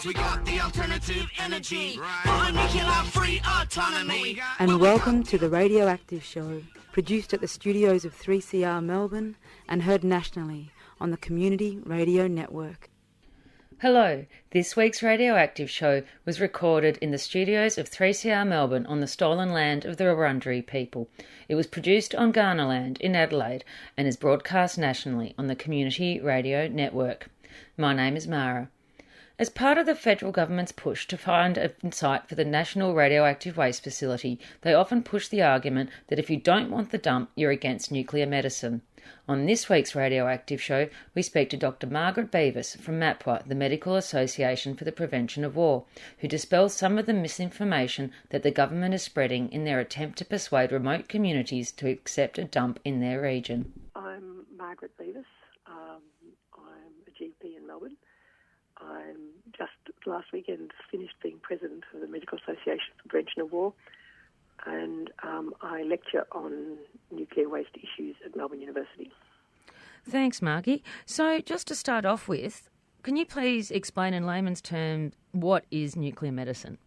cause we got the alternative energy. For nuclear-free autonomy. And welcome to the Radioactive Show, produced at the studios of 3CR Melbourne and heard nationally on the Community Radio Network. Hello, this week's Radioactive Show was recorded in the studios of 3CR Melbourne on the stolen land of the Wurundjeri people. It was produced on Kaurna land in Adelaide and is broadcast nationally on the Community Radio Network. My name is Mara. As part of the federal government's push to find a site for the National Radioactive Waste Facility, they often push the argument that if you don't want the dump, you're against nuclear medicine. On this week's Radioactive Show, we speak to Dr Margaret Beavis from MAPW, the Medical Association for the Prevention of War, who dispels some of the misinformation that the government is spreading in their attempt to persuade remote communities to accept a dump in their region. I'm Margaret Beavis. I'm a GP in Melbourne. I'm just last weekend finished being president of the Medical Association for the Prevention of War, and I lecture on nuclear waste issues at Melbourne University. Thanks, Margie. So just to start off with, can you please explain in layman's terms what is nuclear medicine?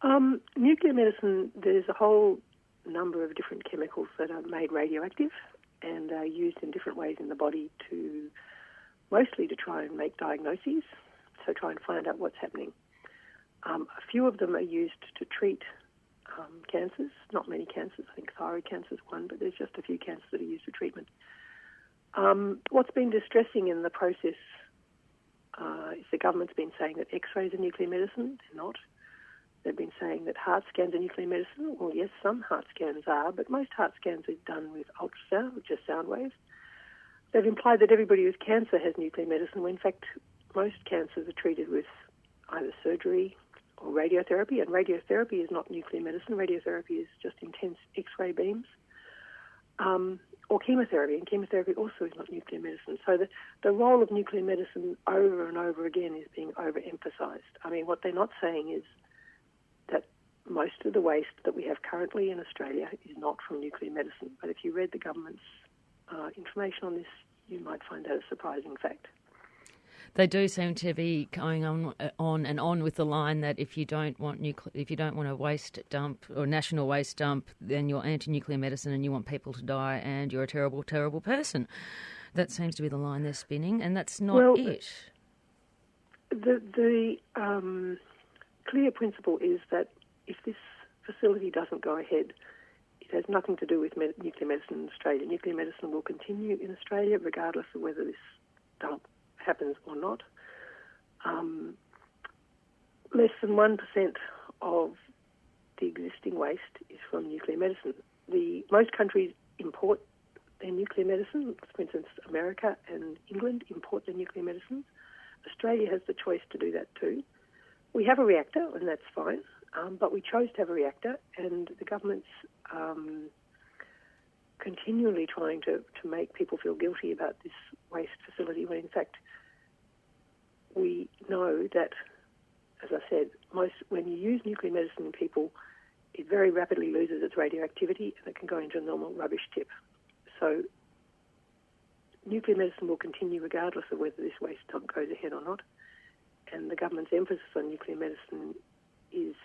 Nuclear medicine, there's a whole number of different chemicals that are made radioactive and are used in different ways in the body mostly to try and make diagnoses, so try and find out what's happening. A few of them are used to treat cancers, not many cancers. I think thyroid cancer is one, but there's just a few cancers that are used for treatment. What's been distressing in the process is the government's been saying that X-rays are nuclear medicine. They're not. They've been saying that heart scans are nuclear medicine. Well, yes, some heart scans are, but most heart scans are done with ultrasound, which is sound waves. They've implied that everybody with cancer has nuclear medicine, when in fact most cancers are treated with either surgery or radiotherapy, and radiotherapy is not nuclear medicine. Radiotherapy is just intense X-ray beams, or chemotherapy, and chemotherapy also is not nuclear medicine. So the role of nuclear medicine over and over again is being overemphasised. I mean, what they're not saying is that most of the waste that we have currently in Australia is not from nuclear medicine. But if you read the government's information on this, you might find that a surprising fact. They do seem to be going on and on with the line that if you don't want a waste dump or national waste dump, then you're anti-nuclear medicine and you want people to die and you're a terrible, terrible person. That seems to be the line they're spinning, and that's not it. The clear principle is that if this facility doesn't go ahead, it has nothing to do with nuclear medicine in Australia. Nuclear medicine will continue in Australia regardless of whether this dump happens or not. Less than 1% of the existing waste is from nuclear medicine. Most countries import their nuclear medicine. For instance, America and England import their nuclear medicines. Australia has the choice to do that too. We have a reactor, and that's fine, but we chose to have a reactor, and the government's continually trying to make people feel guilty about this waste facility, when in fact we know that, as I said, when you use nuclear medicine in people, it very rapidly loses its radioactivity and it can go into a normal rubbish tip. So nuclear medicine will continue regardless of whether this waste dump goes ahead or not, and the government's emphasis on nuclear medicine is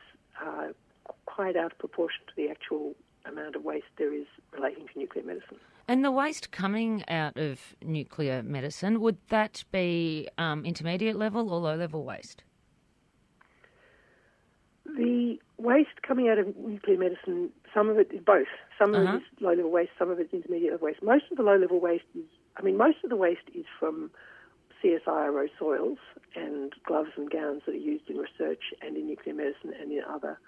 quite out of proportion to the actual amount of waste there is relating to nuclear medicine. And the waste coming out of nuclear medicine, would that be intermediate level or low level waste? The waste coming out of nuclear medicine, some of it is both. Some of it is low level waste, some of it is intermediate level waste. Most of the low level waste most of the waste is from CSIRO soils and gloves and gowns that are used in research and in nuclear medicine and in other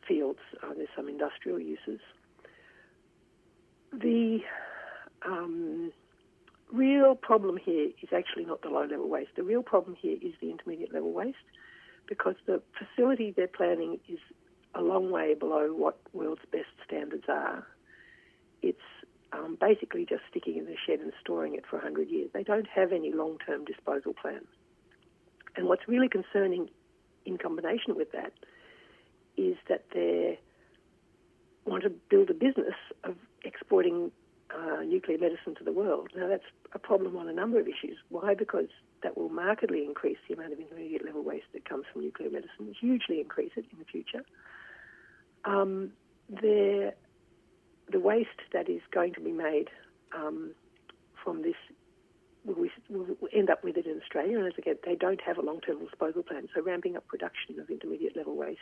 fields. There's some industrial uses. The real problem here is actually not the low-level waste. The real problem here is the intermediate-level waste, because the facility they're planning is a long way below what world's best standards are. It's basically just sticking in the shed and storing it for 100 years. They don't have any long-term disposal plan. And what's really concerning in combination with that is that they want to build a business of exporting nuclear medicine to the world. Now, that's a problem on a number of issues. Why? Because that will markedly increase the amount of intermediate level waste that comes from nuclear medicine, hugely increase it in the future. The waste that is going to be made from this, we'll end up with it in Australia, and as again, they don't have a long-term disposal plan, so ramping up production of intermediate level waste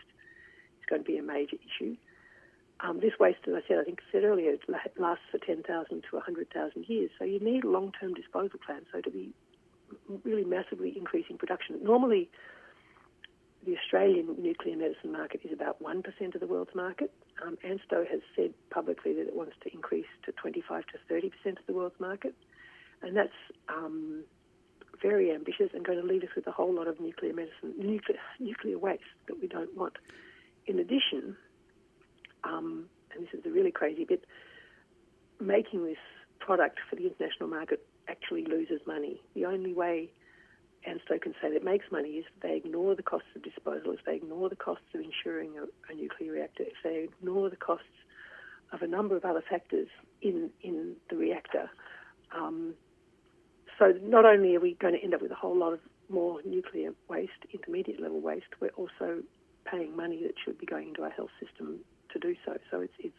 is going to be a major issue. This waste, as I said earlier, it lasts for 10,000 to 100,000 years, so you need a long-term disposal plan, so to be really massively increasing production. Normally, the Australian nuclear medicine market is about 1% of the world's market. ANSTO has said publicly that it wants to increase to 25 to 30% of the world's market, and that's very ambitious and going to leave us with a whole lot of nuclear waste that we don't want. In addition, and this is the really crazy bit, making this product for the international market actually loses money. The only way ANSTO can say that it makes money is if they ignore the costs of disposal, if they ignore the costs of insuring a nuclear reactor, if they ignore the costs of a number of other factors in the reactor. So not only are we going to end up with a whole lot of more nuclear waste, intermediate level waste, we're also paying money that should be going into our health system to do so. So it's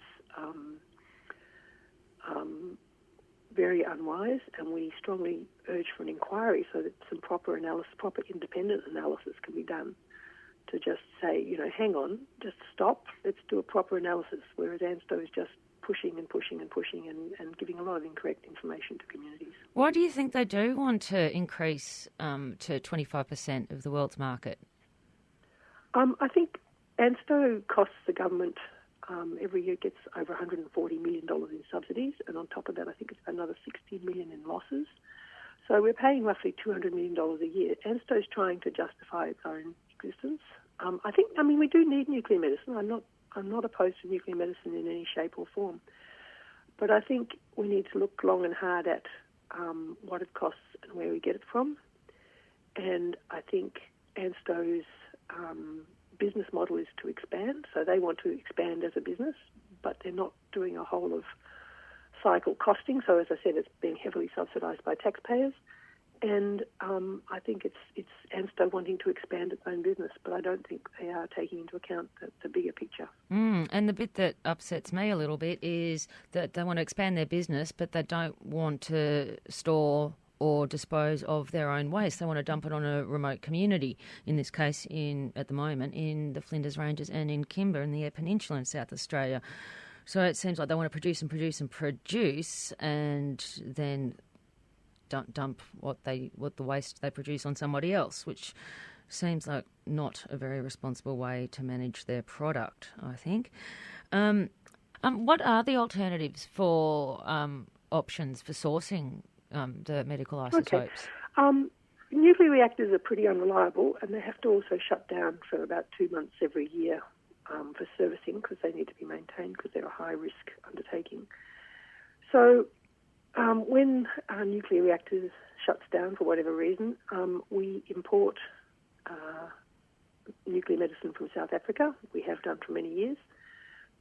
very unwise, and we strongly urge for an inquiry so that some proper independent analysis can be done to just say, hang on, just stop, let's do a proper analysis, whereas ANSTO is just pushing and giving a lot of incorrect information to communities. Why do you think they do want to increase to 25% of the world's market? I think ANSTO costs the government every year, gets over $140 million in subsidies, and on top of that I think it's another $60 million in losses. So we're paying roughly $200 million a year. ANSTO is trying to justify its own existence. We do need nuclear medicine. I'm not opposed to nuclear medicine in any shape or form, but I think we need to look long and hard at what it costs and where we get it from. And I think ANSTO's business model is to expand, so they want to expand as a business, but they're not doing a whole of cycle costing. So as I said, it's being heavily subsidised by taxpayers, and I think it's ANSTO wanting to expand its own business, but I don't think they are taking into account the bigger picture. And the bit that upsets me a little bit is that they want to expand their business, but they don't want to store or dispose of their own waste. They want to dump it on a remote community, in this case, at the moment, in the Flinders Ranges and in Kimber in the Eyre Peninsula in South Australia. So it seems like they want to produce and then dump what the waste they produce on somebody else, which seems like not a very responsible way to manage their product, I think. What are the alternatives for options for sourcing the medical isotopes? Okay. Nuclear reactors are pretty unreliable, and they have to also shut down for about 2 months every year for servicing, because they need to be maintained because they're a high-risk undertaking. So when our nuclear reactors shuts down for whatever reason, we import nuclear medicine from South Africa. We have done for many years.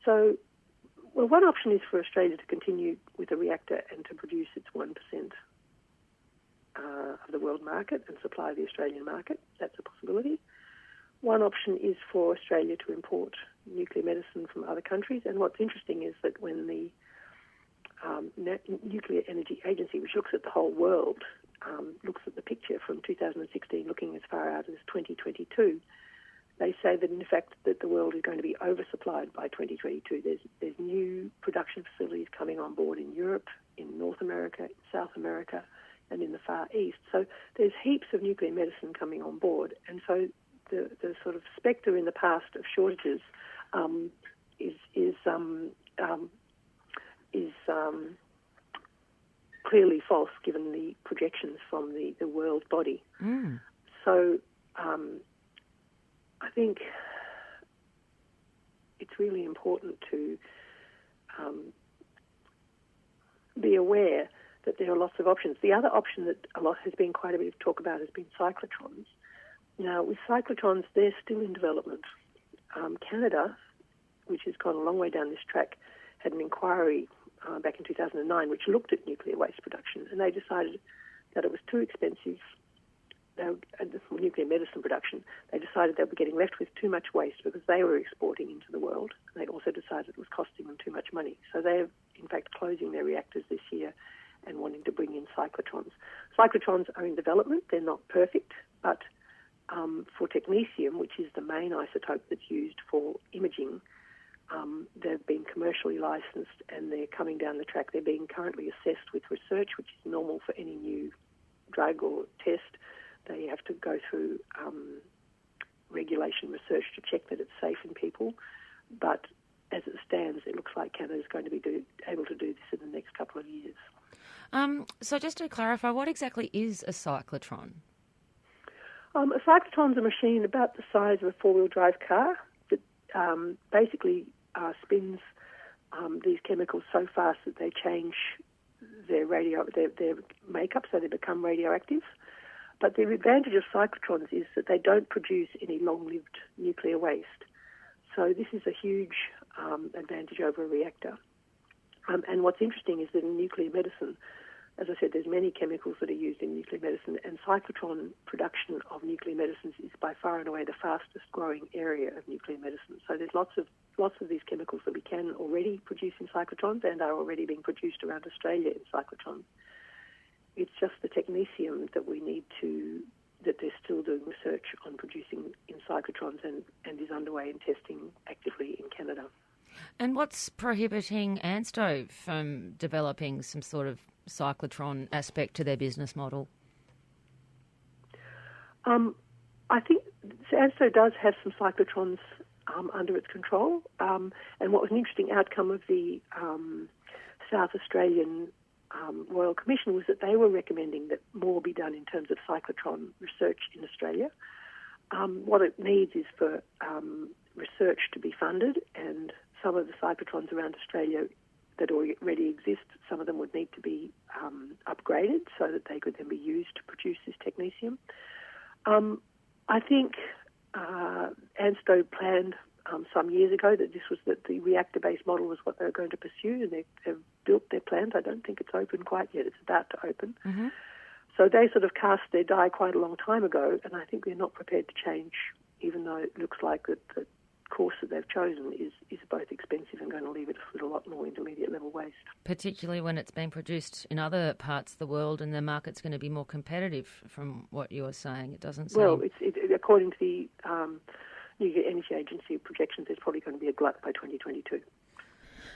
So, one option is for Australia to continue with a reactor and to produce its 1% of the world market and supply the Australian market. That's a possibility. One option is for Australia to import nuclear medicine from other countries. And what's interesting is that when the Nuclear Energy Agency, which looks at the whole world, looks at the picture from 2016, looking as far out as 2022, they say that in fact that the world is going to be oversupplied by 2022. There's new production facilities coming on board in Europe, in North America, in South America, and in the Far East. So there's heaps of nuclear medicine coming on board, and so the sort of spectre in the past of shortages is clearly false, given the projections from the world body. So I think it's really important to be aware that there are lots of options. The other option that has been quite a bit of talk about has been cyclotrons. Now, with cyclotrons, they're still in development. Canada, which has gone a long way down this track, had an inquiry back in 2009, which looked at nuclear waste production, and they decided that it was too expensive. Nuclear medicine production, they decided they were getting left with too much waste because they were exporting into the world. They also decided it was costing them too much money. So they're, in fact, closing their reactors this year and wanting to bring in cyclotrons. Cyclotrons are in development. They're not perfect, but for technetium, which is the main isotope that's used for imaging, they've been commercially licensed and they're coming down the track. They're being currently assessed with research, which is normal for any new drug or test. They have to go through regulation research to check that it's safe in people. But as it stands, it looks like Canada's going to be able to do this in the next couple of years. So just to clarify, what exactly is a cyclotron? A cyclotron's a machine about the size of a four-wheel drive car that basically spins these chemicals so fast that they change their makeup, so they become radioactive. But the advantage of cyclotrons is that they don't produce any long-lived nuclear waste. So this is a huge advantage over a reactor. And what's interesting is that in nuclear medicine, as I said, there's many chemicals that are used in nuclear medicine, and cyclotron production of nuclear medicines is by far and away the fastest growing area of nuclear medicine. So there's lots of these chemicals that we can already produce in cyclotrons and are already being produced around Australia in cyclotrons. It's just the technetium that we need that they're still doing research on producing in cyclotrons and is underway in testing actively in Canada. And what's prohibiting ANSTO from developing some sort of cyclotron aspect to their business model? I think ANSTO does have some cyclotrons under its control. And what was an interesting outcome of the South Australian Royal Commission was that they were recommending that more be done in terms of cyclotron research in Australia. What it needs is for research to be funded, and some of the cyclotrons around Australia that already exist, some of them would need to be upgraded so that they could then be used to produce this technetium. I think ANSTO planned some years ago that the reactor-based model was what they were going to pursue, and they've built their plans. I don't think it's open quite yet. It's about to open. Mm-hmm. So they sort of cast their die quite a long time ago, and I think they're not prepared to change, even though it looks like that the course that they've chosen is both expensive and going to leave it with a lot more intermediate level waste. Particularly when it's being produced in other parts of the world and the market's going to be more competitive, from what you're saying. It doesn't seem... Well, according to the Nuclear Energy Agency projections, there's probably going to be a glut by 2022.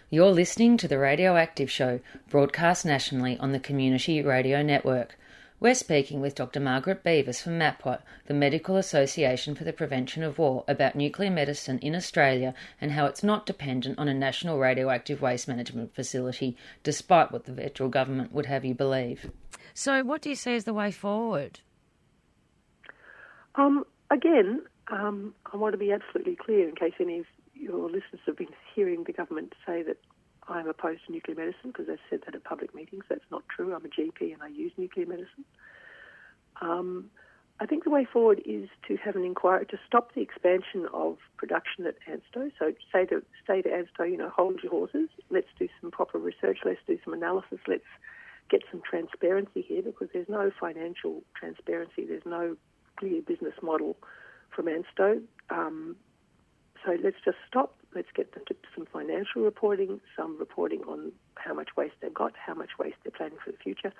You're listening to The Radioactive Show, broadcast nationally on the Community Radio Network. We're speaking with Dr Margaret Beavis from MAPW, the Medical Association for the Prevention of War, about nuclear medicine in Australia and how it's not dependent on a national radioactive waste management facility, despite what the federal government would have you believe. So what do you see as the way forward? I want to be absolutely clear in case any of your listeners have been hearing the government say that I'm opposed to nuclear medicine, because they've said that at public meetings. That's not true. I'm a GP and I use nuclear medicine. I think the way forward is to have an inquiry to stop the expansion of production at ANSTO. So say to ANSTO, hold your horses. Let's do some proper research. Let's do some analysis. Let's get some transparency here, because there's no financial transparency. There's no clear business model from ANSTO. So let's just stop. Let's get them to some financial reporting, some reporting on how much waste they've got, how much waste they're planning for the future,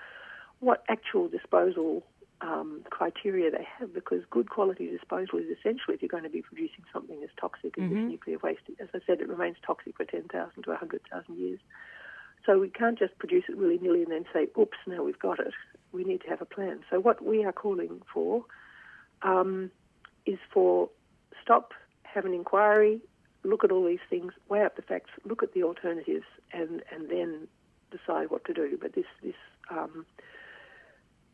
what actual disposal criteria they have, because good quality disposal is essential if you're going to be producing something as toxic as this nuclear waste. As I said, it remains toxic for 10,000 to 100,000 years. So we can't just produce it willy-nilly and then say, oops, now we've got it. We need to have a plan. So what we are calling for is for stop, have an inquiry, look at all these things, weigh up the facts, look at the alternatives, and then decide what to do. But this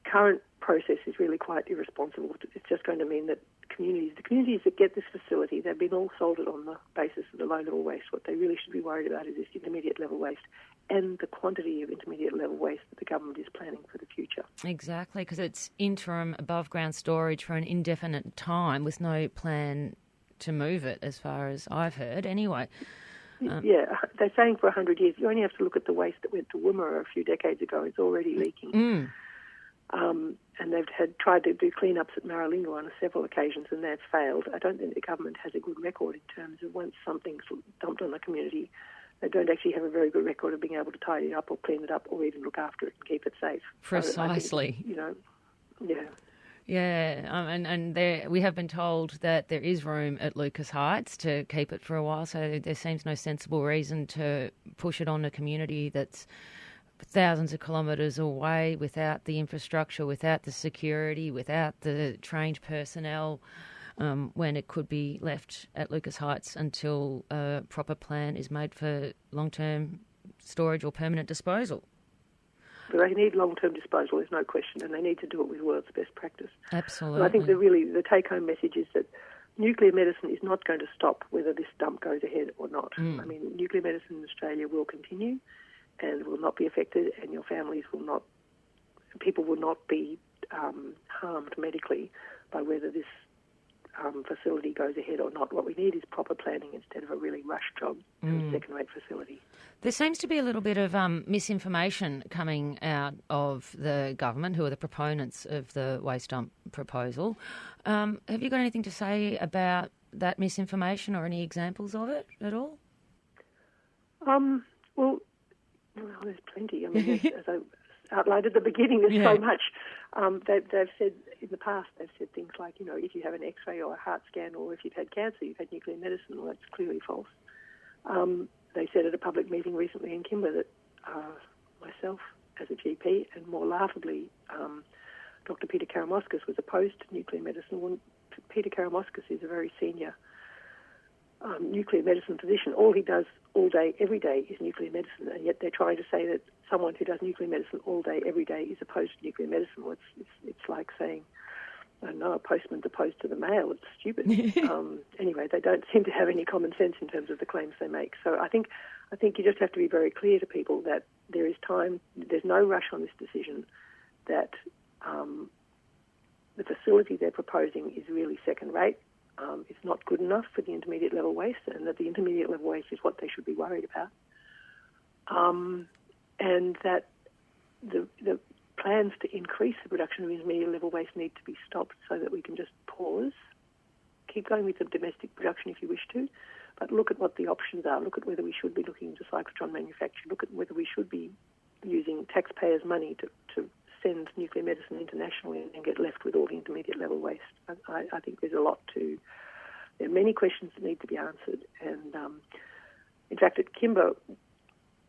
current process is really quite irresponsible. It's just going to mean that the communities that get this facility, they've been all sold it on the basis of the low-level waste. What they really should be worried about is this intermediate-level waste and the quantity of intermediate-level waste that the government is planning for the future. Exactly, because it's interim above-ground storage for an indefinite time with no plan to move it, as far as I've heard, anyway. Yeah, they're saying for 100 years. You only have to look at the waste that went to Woomera a few decades ago. It's already leaking. And they've tried to do cleanups at Maralinga on several occasions, and they've failed. I don't think the government has a good record in terms of once something's dumped on the community, they don't actually have a very good record of being able to tidy it up or clean it up or even look after it and keep it safe. Precisely. So yeah. Yeah, and we have been told that there is room at Lucas Heights to keep it for a while, so there seems no sensible reason to push it on a community that's thousands of kilometres away without the infrastructure, without the security, without the trained personnel, when it could be left at Lucas Heights until a proper plan is made for long-term storage or permanent disposal. But they need long-term disposal, there's no question, and they need to do it with world's best practice. Absolutely. And I think the take-home message is that nuclear medicine is not going to stop whether this dump goes ahead or not. I mean, nuclear medicine in Australia will continue and will not be affected, and your families will not, people will not be harmed medically by whether this facility goes ahead or not. What we need is proper planning instead of a really rush job and a second-rate facility. There seems to be a little bit of misinformation coming out of the government, who are the proponents of the waste dump proposal. Have you got anything to say about that misinformation or any examples of it at all? Well, there's plenty. I mean, as I outlined at the beginning, there's so much. They've said in the past, they've said things like, if you have an X-ray or a heart scan, or if you've had cancer, you've had nuclear medicine. Well, that's clearly false. They said at a public meeting recently in Kimber that myself, as a GP, and more laughably, Dr Peter Karamoskis was opposed to nuclear medicine. Well, Peter Karamoskis is a very senior nuclear medicine physician. All he does all day, every day is nuclear medicine, and yet they're trying to say that someone who does nuclear medicine all day, every day is opposed to nuclear medicine. Well, it's like saying, I don't know, a postman's opposed to the mail. It's stupid. Anyway, they don't seem to have any common sense in terms of the claims they make. So I think you just have to be very clear to people that there is time, there's no rush on this decision, that the facility they're proposing is really second-rate. It's not good enough for the intermediate level waste, and that the intermediate level waste is what they should be worried about. And that the plans to increase the production of intermediate level waste need to be stopped so that we can just pause, keep going with the domestic production if you wish to, but look at what the options are. Look at whether we should be looking into cyclotron manufacture. Look at whether we should be using taxpayers' money to send nuclear medicine internationally and get left with all the intermediate level waste. I think there's there are many questions that need to be answered, and in fact at Kimber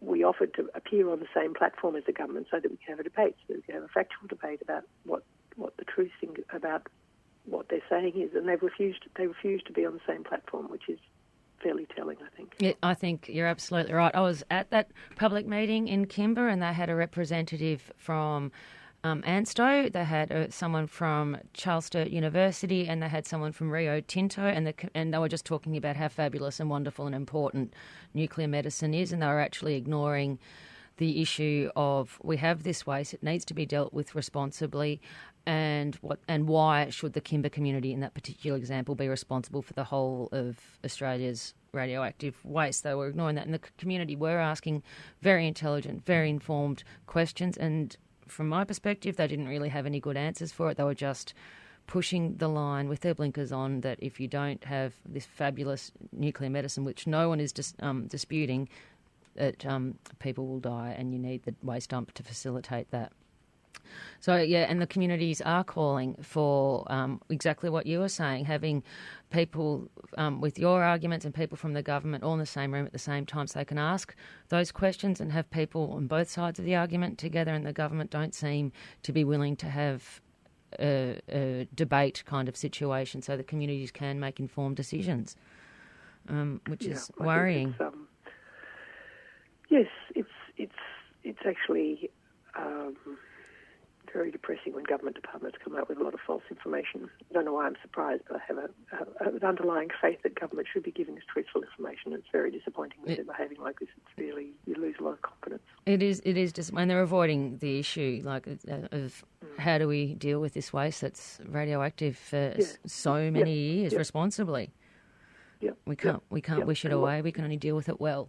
we offered to appear on the same platform as the government so that we can have a debate, so we can have a factual debate about what the truth about what they're saying is, and they've refused to be on the same platform, which is fairly telling, I think. Yeah, I think you're absolutely right. I was at that public meeting in Kimber, and they had a representative from Ansto, they had someone from Charles Sturt University, and they had someone from Rio Tinto, and they were just talking about how fabulous and wonderful and important nuclear medicine is, and they were actually ignoring the issue of we have this waste, it needs to be dealt with responsibly, and why should the Kimber community in that particular example be responsible for the whole of Australia's radioactive waste. They were ignoring that, and the community were asking very intelligent, very informed questions, and from my perspective, they didn't really have any good answers for it. They were just pushing the line with their blinkers on that if you don't have this fabulous nuclear medicine, which no one is disputing, that people will die, and you need the waste dump to facilitate that. So, yeah, and the communities are calling for exactly what you were saying, having people with your arguments and people from the government all in the same room at the same time so they can ask those questions and have people on both sides of the argument together, and the government don't seem to be willing to have a debate kind of situation so the communities can make informed decisions, which is worrying. Yes, it's actually very depressing when government departments come out with a lot of false information. I don't know why I'm surprised, but I have an underlying faith that government should be giving us truthful information. It's very disappointing when they're behaving like this. It's really, you lose a lot of confidence. It is just, and they're avoiding the issue, like of how do we deal with this waste that's radioactive for so many years responsibly. We can't wish it away. We can only deal with it well.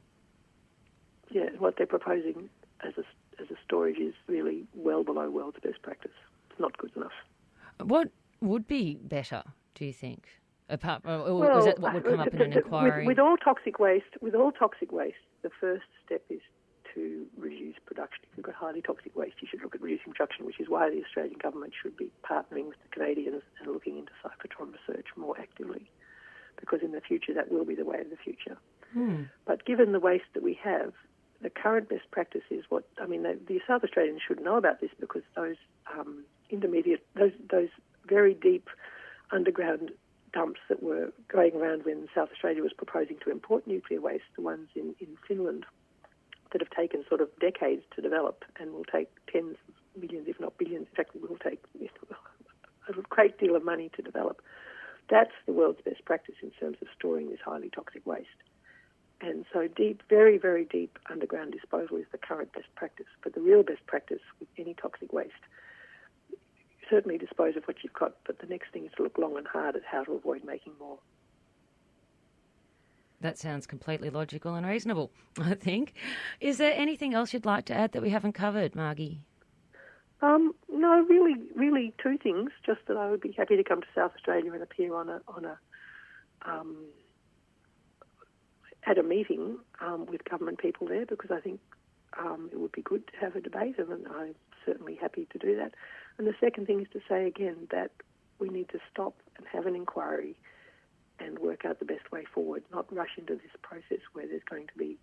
what they're proposing as a storage is really well below world's best practice. It's not good enough. What would be better, do you think? Apart, or is that what would come up in an inquiry? With all toxic waste, the first step is to reduce production. If you've got highly toxic waste, you should look at reducing production, which is why the Australian government should be partnering with the Canadians and looking into cyclotron research more actively, because in the future that will be the way of the future. But given the waste that we have, the current best practice is the South Australians should know about this, because those those very deep underground dumps that were going around when South Australia was proposing to import nuclear waste, the ones in Finland that have taken sort of decades to develop and will take tens of millions, if not billions, in fact, will take a great deal of money to develop. That's the world's best practice in terms of storing this highly toxic waste. And so deep, very, very deep underground disposal is the current best practice. But the real best practice with any toxic waste, certainly dispose of what you've got, but the next thing is to look long and hard at how to avoid making more. That sounds completely logical and reasonable, I think. Is there anything else you'd like to add that we haven't covered, Margie? No, really two things. Just that I would be happy to come to South Australia and appear at a meeting with government people there, because I think it would be good to have a debate, and I'm certainly happy to do that. And the second thing is to say again that we need to stop and have an inquiry and work out the best way forward, not rush into this process where there's going to be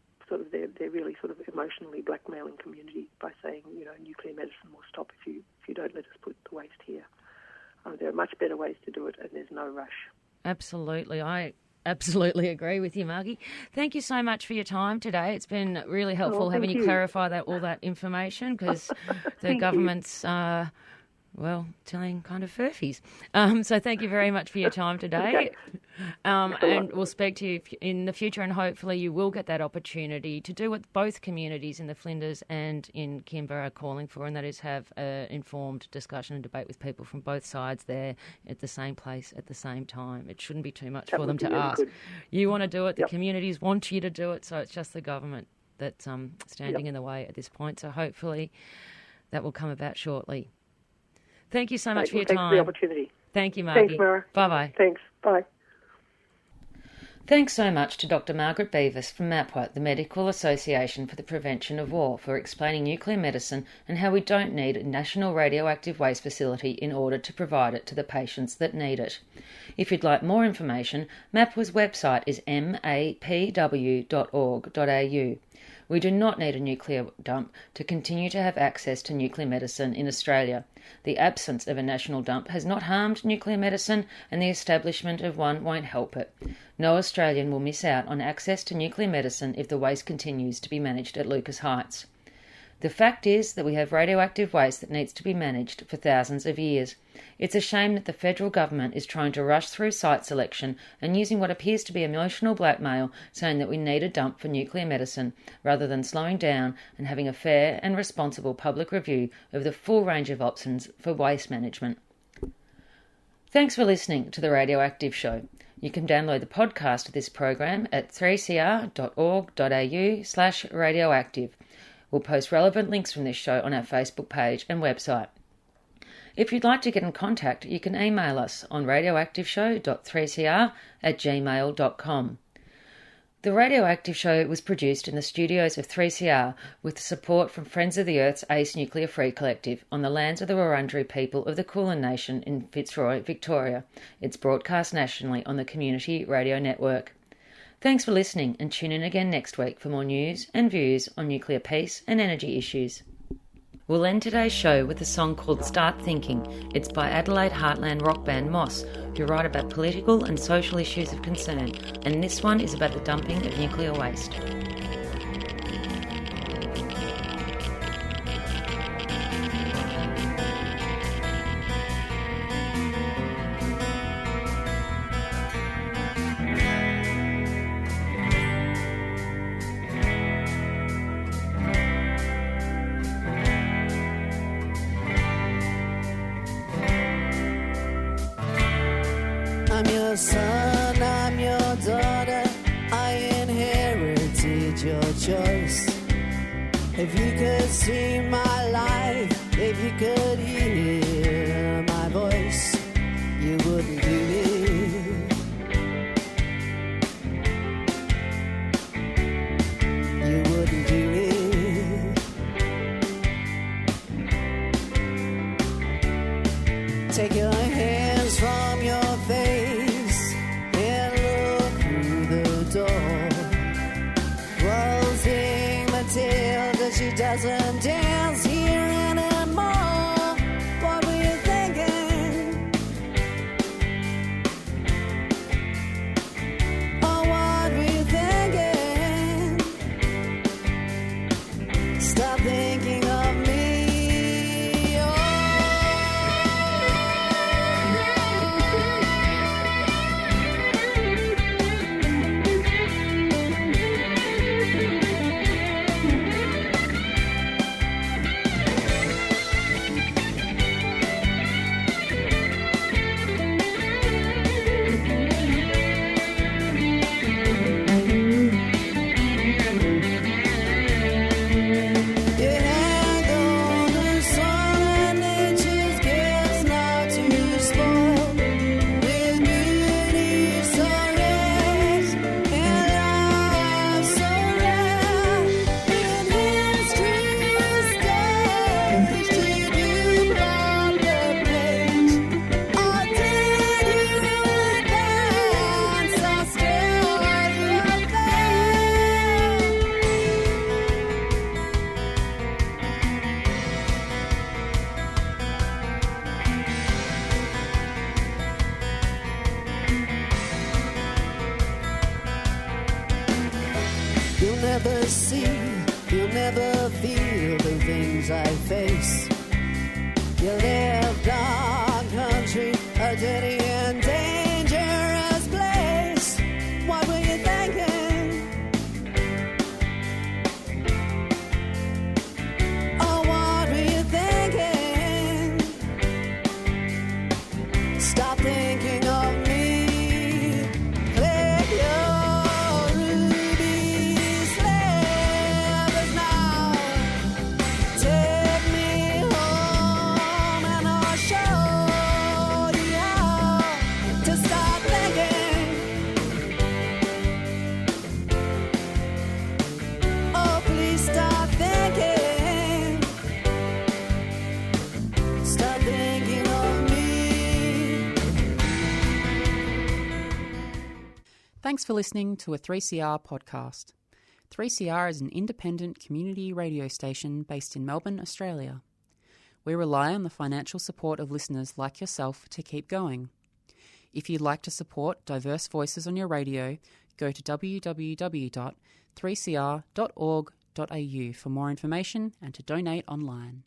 they're really sort of emotionally blackmailing community by saying, nuclear medicine will stop if you don't let us put the waste here. There are much better ways to do it, and there's no rush. Absolutely. I absolutely agree with you, Margie. Thank you so much for your time today. It's been really helpful having you clarify all that information, because the government's telling kind of furfies. So thank you very much for your time today. And we'll speak to you in the future, and hopefully you will get that opportunity to do what both communities in the Flinders and in Canberra are calling for, and that is have an informed discussion and debate with people from both sides there at the same place at the same time. It shouldn't be too much for them to ask. Good. You want to do it, the communities want you to do it, so it's just the government that's standing in the way at this point. So hopefully that will come about shortly. Thank you so much for your time. Thanks for the opportunity. Thank you, Margie. Thanks, Mara. Bye-bye. Thanks. Bye. Thanks so much to Dr Margaret Beavis from MAPW, the Medical Association for the Prevention of War, for explaining nuclear medicine and how we don't need a national radioactive waste facility in order to provide it to the patients that need it. If you'd like more information, MAPW's website is mapw.org.au. We do not need a nuclear dump to continue to have access to nuclear medicine in Australia. The absence of a national dump has not harmed nuclear medicine, and the establishment of one won't help it. No Australian will miss out on access to nuclear medicine if the waste continues to be managed at Lucas Heights. The fact is that we have radioactive waste that needs to be managed for thousands of years. It's a shame that the federal government is trying to rush through site selection and using what appears to be emotional blackmail, saying that we need a dump for nuclear medicine, rather than slowing down and having a fair and responsible public review of the full range of options for waste management. Thanks for listening to The Radioactive Show. You can download the podcast of this program at 3cr.org.au/radioactive. We'll post relevant links from this show on our Facebook page and website. If you'd like to get in contact, you can email us on radioactiveshow.3cr@gmail.com. The Radioactive Show was produced in the studios of 3CR with the support from Friends of the Earth's Ace Nuclear Free Collective on the lands of the Wurundjeri people of the Kulin Nation in Fitzroy, Victoria. It's broadcast nationally on the Community Radio Network. Thanks for listening, and tune in again next week for more news and views on nuclear peace and energy issues. We'll end today's show with a song called Start Thinking. It's by Adelaide heartland rock band Moss, who write about political and social issues of concern, and this one is about the dumping of nuclear waste. I'm your son, I'm your daughter, I inherited your choice. see my life. If you could hear my voice, you wouldn't believe. You wouldn't believe. Take your hands from your face and look through the door. Rosing Matilda, she doesn't dance here anymore. What were you thinking? Oh, what were you thinking? Stop thinking of me. You'll never see, you'll never feel the things I face. You live dark country, a dirty and dangerous place. What were you thinking? Oh, what were you thinking? Stop thinking of me. Click your ruby slippers now. Take me home and I'll show you how to stop thinking. Oh, please stop thinking. Stop thinking of me. Thanks for listening to a 3CR podcast. 3CR is an independent community radio station based in Melbourne, Australia. We rely on the financial support of listeners like yourself to keep going. If you'd like to support diverse voices on your radio, go to www.3cr.org.au for more information and to donate online.